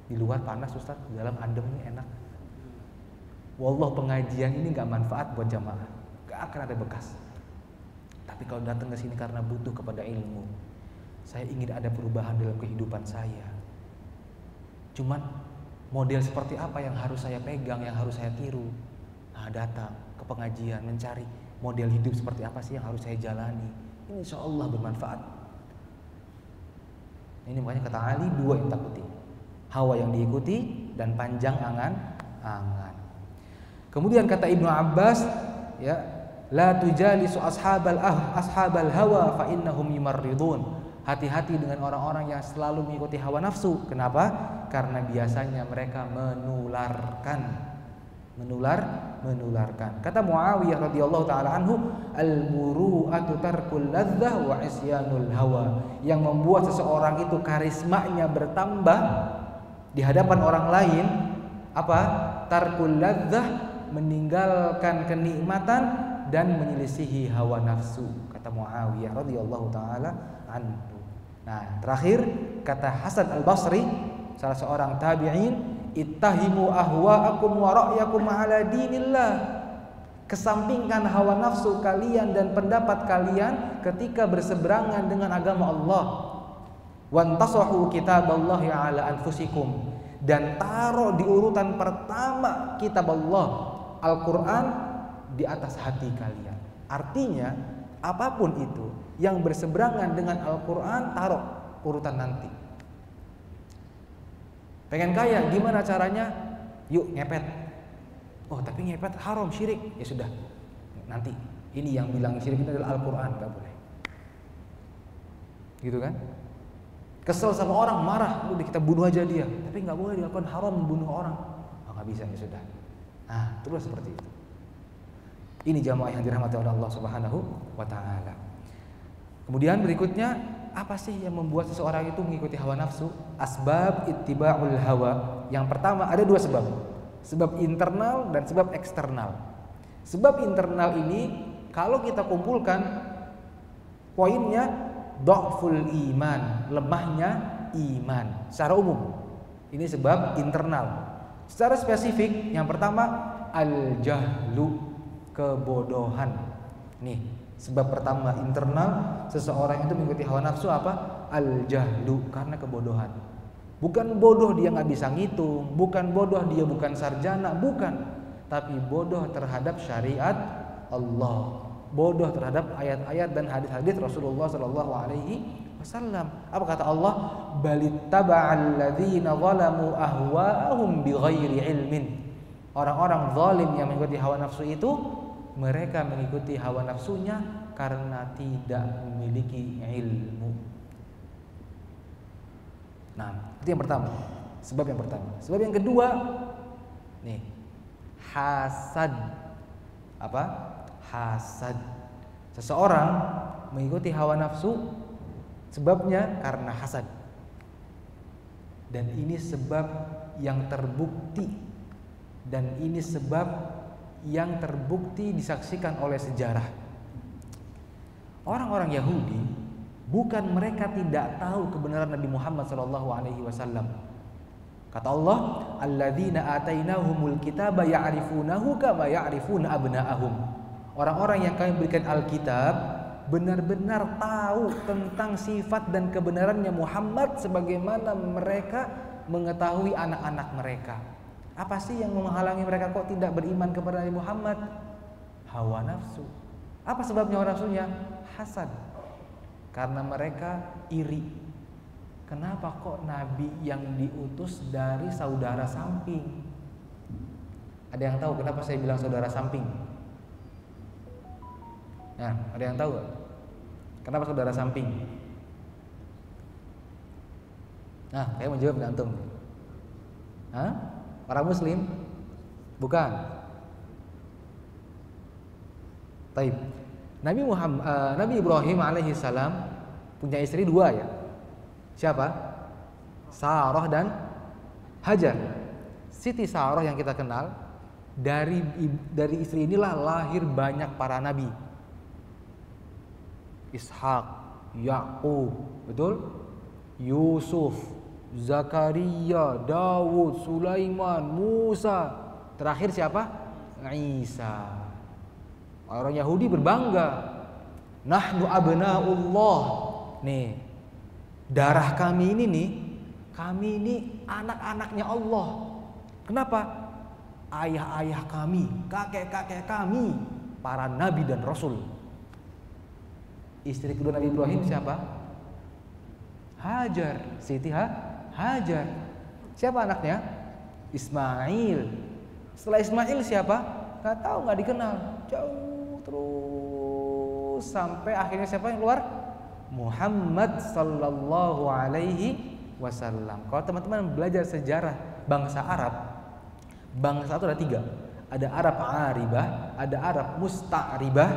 A: Di luar panas Ustaz, di dalam adem ini enak. Wallah, pengajian ini enggak manfaat buat jamaah. Enggak akan ada bekas. Tapi kalau datang ke sini karena butuh kepada ilmu, saya ingin ada perubahan dalam kehidupan saya. Cuman model seperti apa yang harus saya pegang, yang harus saya tiru? Nah, datang ke pengajian mencari model hidup seperti apa sih yang harus saya jalani. Ini insya Allah bermanfaat. Ini makanya kata Ali, dua yang takuti: hawa yang diikuti dan panjang angan-angan. Kemudian kata Ibnu Abbas, ya, la tujalisu ashabal hawa fa innahum yumarridun. Hati-hati dengan orang-orang yang selalu mengikuti hawa nafsu. Kenapa? Karena biasanya mereka menularkan. Kata Muawiyah radhiyallahu taala anhu, al-muru'atu tarkul ladzah wa isyanul hawa. Yang membuat seseorang itu karismanya bertambah di hadapan orang lain, apa? Tarkul ladzah, meninggalkan kenikmatan dan menyelisihi hawa nafsu. Kata Muawiyah radhiyallahu taala anhu. Nah, terakhir kata Hasan Al-Basri, salah seorang tabi'in, ittahimu ahwa'akum wa ra'yakum ala dinillah. Kesampingkan hawa nafsu kalian dan pendapat kalian ketika berseberangan dengan agama Allah. Wantasahu kitaballahi ala anfusikum, dan taruh di urutan pertama kitab Allah, Al-Quran, di atas hati kalian. Artinya apapun itu yang berseberangan dengan Al-Quran, taruh urutan nanti. Pengen kaya, gimana caranya? Yuk ngepet. Oh, tapi ngepet haram, syirik. Ya sudah, nanti. Ini yang bilang syirik itu adalah Al-Quran, gak boleh. Gitu kan? Kesel sama orang, marah, udah kita bunuh aja dia. Tapi gak boleh dilakukan, haram membunuh orang. Oh, gak bisa, ya sudah. Nah, terus seperti itu. Ini jamaah yang dirahmati oleh Allah Subhanahu wa ta'ala. Kemudian berikutnya, apa sih yang membuat seseorang itu mengikuti hawa nafsu? Asbab ittiba'ul hawa. Yang pertama, ada dua sebab. Sebab internal dan sebab eksternal. Sebab internal ini kalau kita kumpulkan poinnya, dha'ful iman, lemahnya iman secara umum. Ini sebab internal. Secara spesifik, yang pertama al-jahlu, kebodohan. Nih, sebab pertama internal seseorang itu mengikuti hawa nafsu apa? Al-jahlu, karena kebodohan. Bukan bodoh dia nggak bisa ngitung, bukan bodoh dia bukan sarjana, bukan. Tapi bodoh terhadap syariat Allah, bodoh terhadap ayat-ayat dan hadis-hadis Rasulullah Sallallahu Alaihi Wasallam. Apa kata Allah? Balittaba'al ladzina zalamu ahwa'ahum bighairi ilmin. Orang-orang zalim yang mengikuti hawa nafsu itu, mereka mengikuti hawa nafsunya karena tidak memiliki ilmu. Nah, itu yang pertama. Sebab yang pertama. Sebab yang kedua, nih, hasad. Apa? Hasad. Seseorang mengikuti hawa nafsu, sebabnya karena hasad. Dan ini sebab yang terbukti. Dan ini sebab yang terbukti disaksikan oleh sejarah. Orang-orang Yahudi, bukan mereka tidak tahu kebenaran Nabi Muhammad SAW. Kata Allah, alladzina atainahumul kitaba ya'rifunahu kama ya'rifuna abna'ahum. Orang-orang yang kami berikan Alkitab benar-benar tahu tentang sifat dan kebenarannya Muhammad sebagaimana mereka mengetahui anak-anak mereka. Apa sih yang menghalangi mereka kok tidak beriman kepada Nabi Muhammad? Hawa nafsu. Apa sebabnya hawa nafsunya? Hasad. Karena mereka iri. Kenapa kok Nabi yang diutus dari saudara samping? Ada yang tahu kenapa saya bilang saudara samping? Nah, ada yang tahu gak? Kenapa saudara samping? Nah, saya mau jawab antum. Hah? Orang Muslim? Bukan. Taib. Nabi Ibrahim alaihi salam punya istri 2 ya. Siapa? Sarah dan Hajar. Siti Sarah yang kita kenal, dari istri inilah lahir banyak para nabi. Ishak, Yakub, betul? Yusuf, Zakaria, Daud, Sulaiman, Musa. Terakhir siapa? Isa. Orang Yahudi berbangga. Nahnu abna'ullah. Nih, darah kami ini nih, kami ini anak-anaknya Allah. Kenapa? Ayah-ayah kami, kakek-kakek kami, para nabi dan rasul. Istri kedua Nabi Ibrahim siapa? Hajar, Siti Hajar. Siapa anaknya? Ismail. Setelah Ismail siapa? Gak tahu, gak dikenal. Jauh terus sampai akhirnya siapa yang keluar? Muhammad sallallahu alaihi wasallam. Kalau teman-teman belajar sejarah bangsa Arab, bangsa itu ada 3. Ada Arab Aribah, ada Arab Musta'ribah,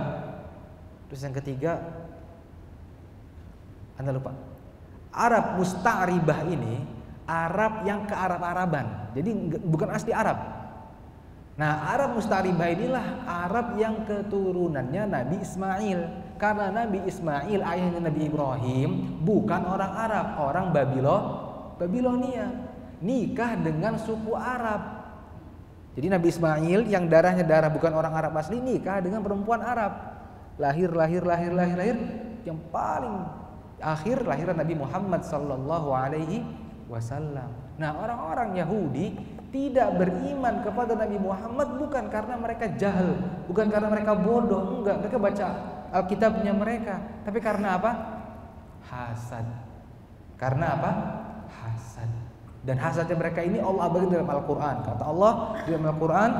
A: terus yang ketiga Anda lupa. Arab Musta'ribah ini Arab yang ke Arab-Araban. Jadi bukan asli Arab. Nah, Arab Musta'ribah inilah Arab yang keturunannya Nabi Ismail. Karena Nabi Ismail ayahnya Nabi Ibrahim bukan orang Arab, orang Babilonia. Nikah dengan suku Arab. Jadi Nabi Ismail yang darahnya darah bukan orang Arab asli nikah dengan perempuan Arab. Lahir yang paling akhir lahiran Nabi Muhammad sallallahu alaihi wasallam. Nah, orang-orang Yahudi tidak beriman kepada Nabi Muhammad bukan karena mereka jahil, bukan karena mereka bodoh, enggak, mereka baca Alkitabnya mereka, tapi karena apa? Hasad. Karena apa? Hasad. Dan hasadnya mereka ini Allah abadi dalam Al-Quran. Kata Allah dalam Al-Quran,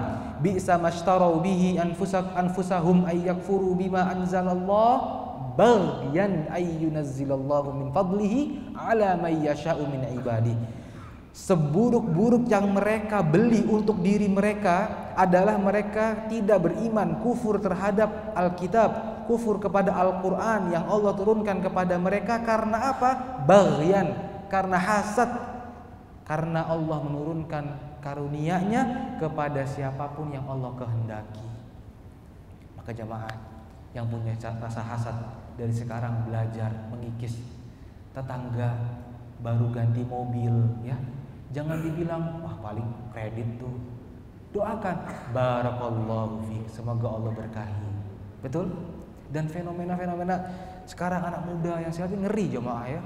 A: bi'sa mashtarau bihi anfusahum ay yakfuru bima anzalallah baghyan ay yunazzilallahu min fadlihi ala may yasha'u min ibadihi. Seburuk-buruk yang mereka beli untuk diri mereka adalah mereka tidak beriman, kufur terhadap Alkitab, kufur kepada Al-Quran yang Allah turunkan kepada mereka. Karena apa? Baghyan, karena hasad. Karena Allah menurunkan karunia-Nya kepada siapapun yang Allah kehendaki. Maka jamaah yang punya rasa hasad dari sekarang belajar mengikis. Tetangga baru ganti mobil, ya, jangan dibilang wah paling kredit tuh. Doakan barakallahu fiik, semoga Allah berkahi. Betul? Dan fenomena-fenomena sekarang anak muda yang sehat ngeri jamaah ya.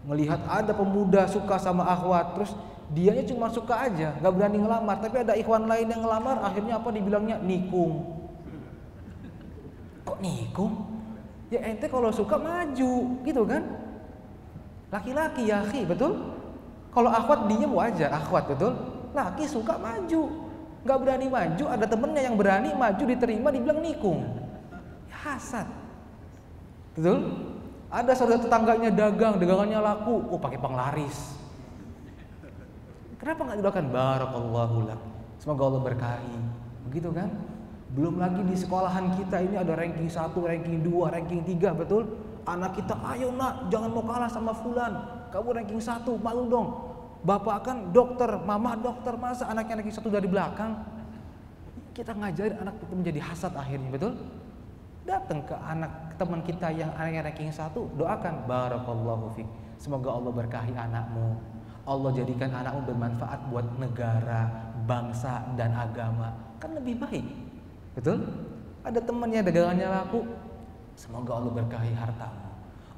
A: Melihat ada pemuda suka sama akhwat, terus dianya cuma suka aja, nggak berani ngelamar, tapi ada ikhwan lain yang ngelamar, akhirnya apa dibilangnya? Nikung. Kok nikung? Ya ente kalau suka maju, gitu kan? Laki-laki ya akhi, betul? Kalau akhwat diem wajar, akhwat betul? Laki suka maju, nggak berani maju, ada temennya yang berani maju diterima dibilang nikung. Ya, hasad, betul? Ada saudara tetangganya dagangannya laku, oh pakai penglaris. Kenapa nggak didoakan barakallahu lak, semoga Allah berkahi, begitu kan? Belum lagi di sekolahan kita ini ada ranking 1, ranking 2, ranking 3, betul? Anak kita, ayo nak, jangan mau kalah sama fulan, kamu ranking 1, malu dong. Bapak kan dokter, mama dokter, masa anaknya ranking 1 dari belakang? Kita ngajarin anak kita menjadi hasad akhirnya, betul? Datang ke anak teman kita yang anaknya ranking 1, doakan barakallahu fiik, semoga Allah berkahi anakmu, Allah jadikan anakmu bermanfaat buat negara, bangsa dan agama, kan lebih baik, betul? Ada temannya dagangannya laku, semoga Allah berkahi hartamu,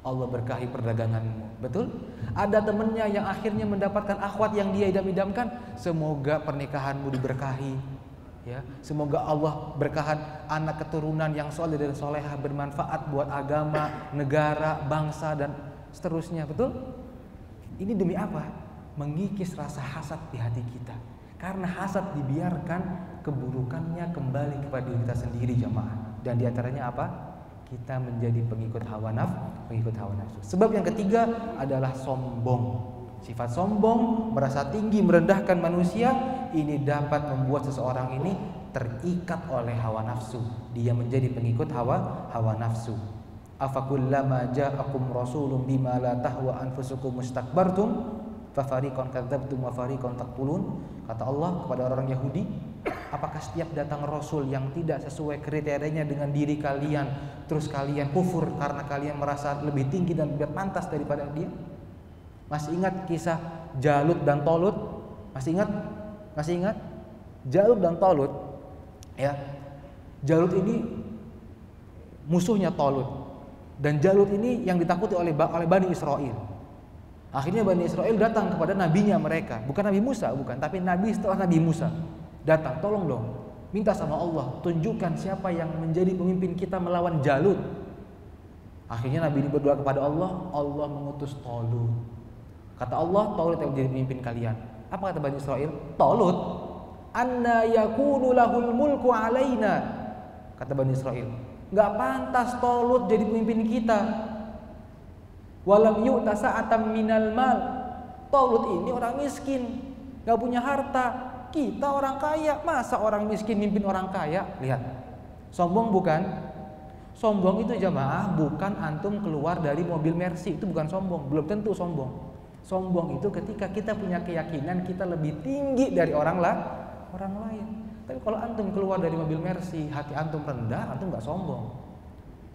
A: Allah berkahi perdaganganmu. Betul? Ada temannya yang akhirnya mendapatkan akhwat yang dia idam-idamkan, semoga pernikahanmu diberkahi. Ya, semoga Allah berkahan anak keturunan yang soleh dan solehah, bermanfaat buat agama, negara, bangsa dan seterusnya. Betul? Ini demi apa? Mengikis rasa hasad di hati kita. Karena hasad dibiarkan, keburukannya kembali kepada diri kita sendiri, jamaah. Dan diantaranya apa? Kita menjadi pengikut hawa nafsu. Sebab yang ketiga adalah sombong. Sifat sombong, merasa tinggi, merendahkan manusia, ini dapat membuat seseorang ini terikat oleh hawa nafsu. Dia menjadi pengikut hawa nafsu. Afakullama ja'akum rasulun bima la tahwa anfusukum mustakbartum fafariqan kadzdzabtum wa fariqan taqtulun. Kata Allah kepada orang Yahudi, apakah setiap datang rasul yang tidak sesuai kriterianya dengan diri kalian, terus kalian kufur karena kalian merasa lebih tinggi dan lebih pantas daripada dia? Masih ingat kisah Jalut dan Tolut? Masih ingat? Jalut dan Tolut. Ya. Jalut ini musuhnya Tolut. Dan Jalut ini yang ditakuti oleh Bani Israel. Akhirnya Bani Israel datang kepada nabinya mereka, bukan Nabi Musa, bukan, tapi nabi setelah Nabi Musa. Datang, tolong dong, minta sama Allah, tunjukkan siapa yang menjadi pemimpin kita melawan Jalut. Akhirnya Nabi ini berdoa kepada Allah, Allah mengutus Tolut. Kata Allah, Tolut yang menjadi pemimpin kalian. Apa kata Bani Israel? Tolut, anna yakunu lahul mulku alaina. Kata Bani Israel, nggak pantas Tolut jadi pemimpin kita. Walam yu'ta sa'atam minal mal. Tolut ini orang miskin, nggak punya harta. Kita orang kaya, masa orang miskin mimpin orang kaya? Lihat, sombong bukan? Sombong itu jamaah bukan antum keluar dari mobil Mercy, itu bukan sombong, belum tentu sombong. Sombong itu ketika kita punya keyakinan kita lebih tinggi dari orang lain. Tapi kalau antum keluar dari mobil Mercy, hati antum rendah, antum nggak sombong.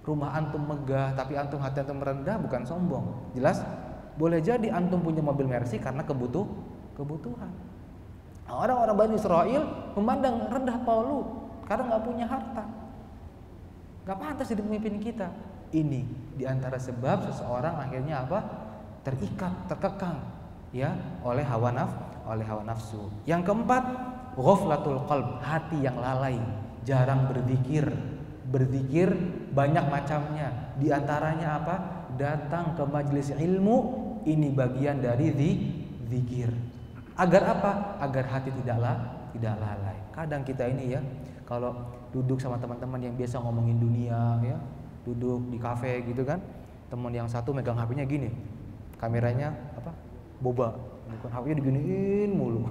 A: Rumah antum megah, tapi hati antum rendah, bukan sombong. Jelas? Boleh jadi antum punya mobil Mercy karena kebutuhan. Nah, orang-orang Bani Israel memandang rendah Tolut karena nggak punya harta, nggak pantas jadi pemimpin kita. Ini diantara sebab seseorang akhirnya apa? Terikat, terkekang, ya, oleh hawa nafsu. Yang keempat, ghaflatul qalb, hati yang lalai, jarang berzikir banyak macamnya. Di antaranya apa? Datang ke majelis ilmu, ini bagian dari zikir. Agar apa? Agar hati tidak lalai. Kadang kita ini ya, kalau duduk sama teman-teman yang biasa ngomongin dunia ya, duduk di kafe gitu kan, teman yang satu megang HP-nya gini. Kameranya apa? Boba, bukan HP-nya diginiin mulu.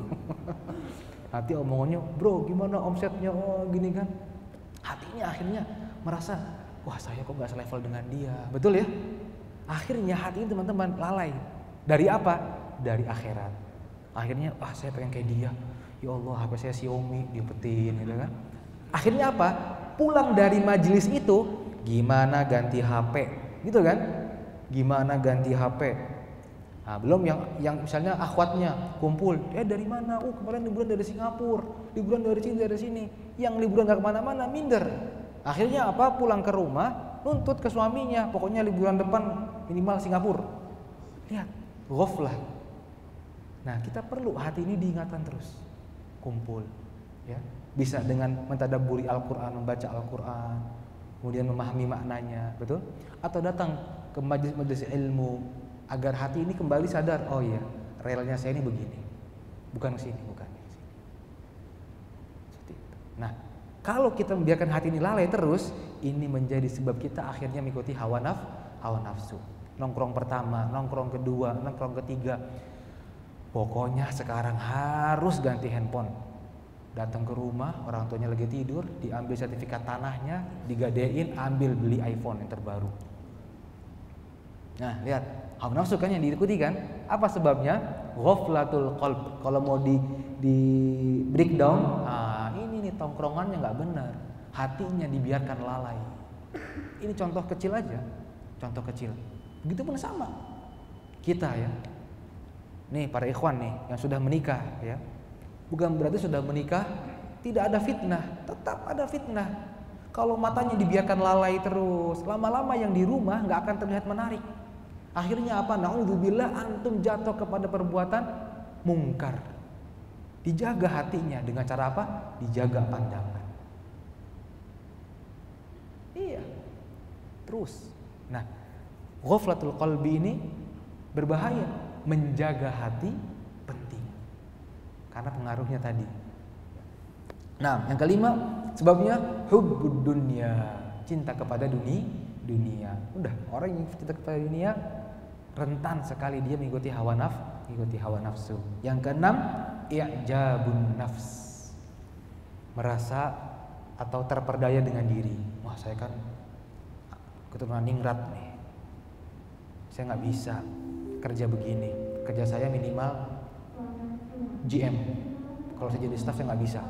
A: Hati omongannya, bro gimana omsetnya, oh gini kan. Hatinya akhirnya merasa, wah saya kok gak selevel dengan dia. Betul ya? Akhirnya hati ini teman-teman lalai. Dari apa? Dari akhirat. Akhirnya, wah saya pengen kayak dia. Ya Allah, HP saya Xiaomi, diumpetin gitu kan. Akhirnya apa? Pulang dari majelis itu, gimana ganti HP, gitu kan? Gimana ganti HP? Nah, belum yang misalnya akhwatnya kumpul, dari mana? Kemarin liburan dari Singapura, liburan dari sini. Yang liburan gak kemana-mana, minder. Akhirnya apa? Pulang ke rumah, nuntut ke suaminya, pokoknya liburan depan minimal Singapura. Lihat, ghaflah. Nah, kita perlu hati ini diingatkan terus. Kumpul, ya. Bisa dengan mentadabburi Al-Qur'an, membaca Al-Qur'an, kemudian memahami maknanya, betul? Atau datang ke majelis ilmu agar hati ini kembali sadar, oh iya, relnya saya ini begini. Bukan ke sini, bukan ke sini. Seperti itu. Nah, kalau kita membiarkan hati ini lalai terus, ini menjadi sebab kita akhirnya mengikuti hawa nafsu. Nongkrong pertama, nongkrong kedua, nongkrong ketiga. Pokoknya sekarang harus ganti handphone. Datang ke rumah, orang tuanya lagi tidur, diambil sertifikat tanahnya, digadein, ambil beli iPhone yang terbaru. Nah, lihat, hawa nafsu kan yang diikuti kan? Apa sebabnya? Ghaflatul qalb. Kalau mau di breakdown, ini nih tongkrongannya nggak benar, hatinya dibiarkan lalai. Ini contoh kecil aja, contoh kecil. Begitu pun sama kita ya. Nih para ikhwan nih yang sudah menikah ya, bukan berarti sudah menikah tidak ada fitnah, tetap ada fitnah. Kalau matanya dibiarkan lalai terus, lama-lama yang di rumah nggak akan terlihat menarik. Akhirnya apa? Na'udzubillah, antum jatuh kepada perbuatan mungkar. Dijaga hatinya dengan cara apa? Dijaga pandangan. Iya. Terus. Nah, ghaflatul qalbi ini berbahaya. Menjaga hati penting. Karena pengaruhnya tadi. Nah, yang kelima sebabnya hubbud dunya, cinta kepada dunia. Udah, orang yang cinta kepada dunia rentan sekali dia mengikuti hawa nafsu. Yang keenam, i'jabun nafs. Merasa atau terperdaya dengan diri. Wah, saya kan keturunan ningrat nih. Saya nggak bisa kerja begini. Kerja saya minimal GM. Kalau saya jadi staff saya nggak bisa.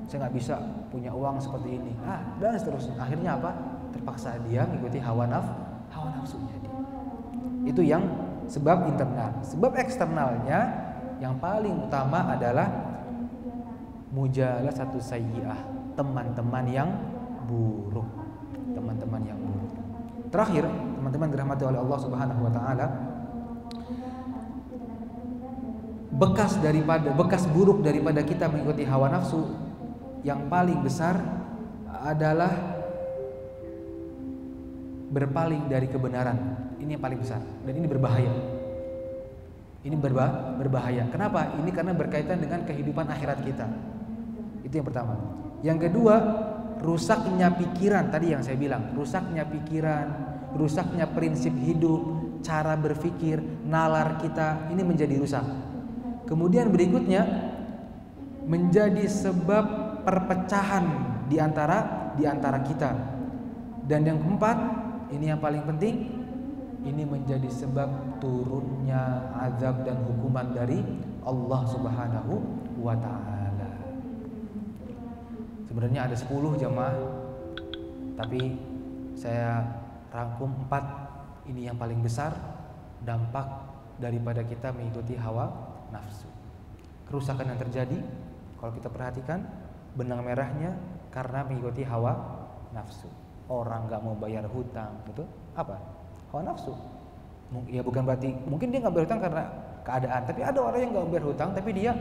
A: Saya nggak bisa punya uang seperti ini. Dan seterusnya. Akhirnya apa? Terpaksa dia mengikuti hawa nafsunya dia. Itu yang sebab internal. Sebab eksternalnya yang paling utama adalah mujalasatu sayyi'ah, teman-teman yang buruk. Terakhir, teman-teman dirahmati oleh Allah Subhanahu wa taala, bekas buruk daripada kita mengikuti hawa nafsu yang paling besar adalah berpaling dari kebenaran. Ini yang paling besar dan ini berbahaya. Ini berbahaya. Kenapa? Ini karena berkaitan dengan kehidupan akhirat kita. Itu yang pertama. Yang kedua, rusaknya pikiran. Tadi yang saya bilang, rusaknya pikiran, rusaknya prinsip hidup, cara berpikir, nalar kita ini menjadi rusak. Kemudian berikutnya menjadi sebab perpecahan di antara kita. Dan yang keempat, ini yang paling penting, ini menjadi sebab turunnya azab dan hukuman dari Allah Subhanahu wa taala. Sebenarnya ada 10 jamaah, tapi saya rangkum 4. Ini yang paling besar dampak daripada kita mengikuti hawa nafsu. Kerusakan yang terjadi kalau kita perhatikan, benang merahnya karena mengikuti hawa nafsu. Orang nggak mau bayar hutang, betul? Apa? Hawa nafsu. Ya bukan berarti mungkin dia nggak bayar hutang karena keadaan, tapi ada orang yang nggak bayar hutang tapi dia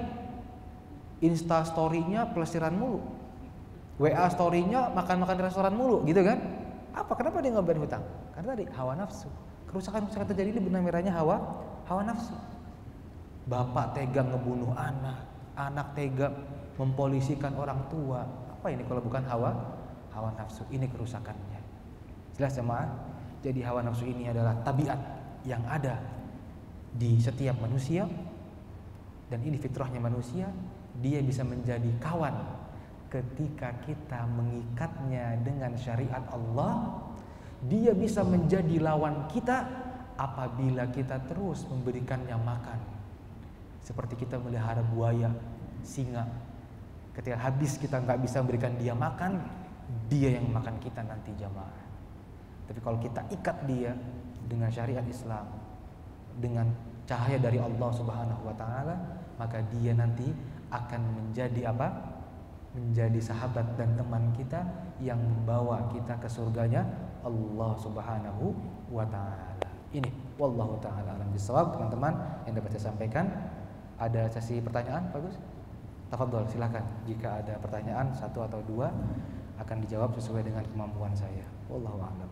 A: Insta story-nya pelesiran mulu, WA story-nya makan-makan di restoran mulu, gitu kan? Apa? Kenapa dia nggak bayar hutang? Karena tadi hawa nafsu. Kerusakan terjadi ini benang merahnya hawa nafsu. Bapak tega ngebunuh anak tega mempolisikan orang tua. Apa ini kalau bukan hawa nafsu? Ini kerusakannya. Jelas jemaah? Jadi hawa nafsu ini adalah tabiat yang ada di setiap manusia, dan ini fitrahnya manusia. Dia bisa menjadi kawan ketika kita mengikatnya dengan syariat Allah. Dia bisa menjadi lawan kita apabila kita terus memberikannya makan. Seperti kita melihara buaya, singa. Ketika habis kita nggak bisa memberikan dia makan, dia yang makan kita nanti jamaah. Tapi kalau kita ikat dia dengan syariat Islam, dengan cahaya dari Allah Subhanahu wa taala, maka dia nanti akan menjadi apa? Menjadi sahabat dan teman kita yang membawa kita ke surganya Allah Subhanahu wa taala. Ini wallahu taala alam bisawab, teman-teman yang dapat saya sampaikan. Ada sesi pertanyaan, bagus? Tafadhol, silakan. Jika ada pertanyaan 1 atau 2 akan dijawab sesuai dengan kemampuan saya. Wallahu a'lam.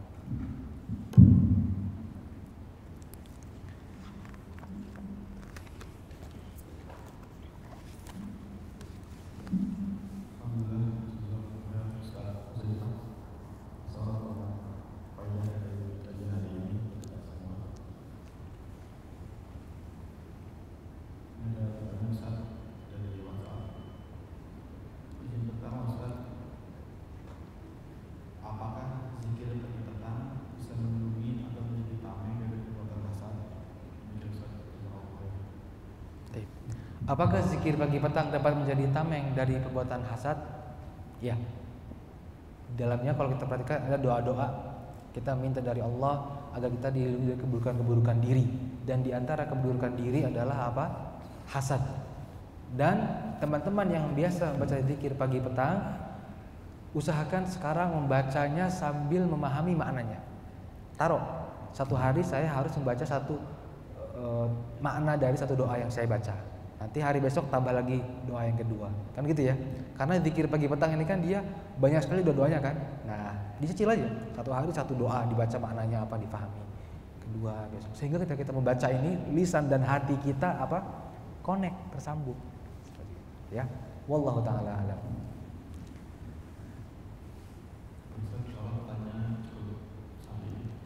A: Apakah zikir pagi petang dapat menjadi tameng dari perbuatan hasad? Ya. Dalamnya kalau kita perhatikan ada doa-doa. Kita minta dari Allah agar kita dilindungi dari keburukan-keburukan diri. Dan di antara keburukan diri adalah apa? Hasad. Dan teman-teman yang biasa baca zikir pagi petang, usahakan sekarang membacanya sambil memahami maknanya. Taruh, satu hari saya harus membaca satu makna dari satu doa yang saya baca. Nanti hari besok tambah lagi doa yang kedua, kan gitu ya. Karena zikir pagi petang ini kan dia banyak sekali doa-doanya kan. Nah, dicicil aja, satu hari satu doa, dibaca maknanya apa, dipahami. Kedua besok, sehingga ketika kita membaca ini, lisan dan hati kita apa? Connect, tersambung. Ya, wallahu taala alam.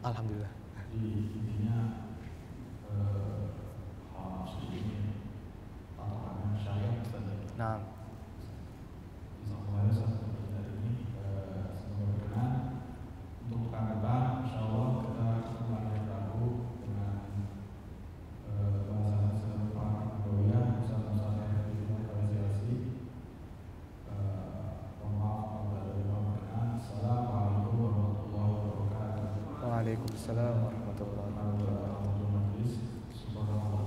A: Alhamdulillah.
B: Intinya
A: Nah,
B: untuk pekan depan, insya Allah kita ketemu lagi Rabu dengan bahasan serupa Nabawiyyah bersama saya di Fasilasi. Mohon maaf apabila ada berkenan. Assalamualaikum warahmatullahi wabarakatuh.
A: waalaikumsalam warahmatullahi wabarakatuh.
B: Subhanallah.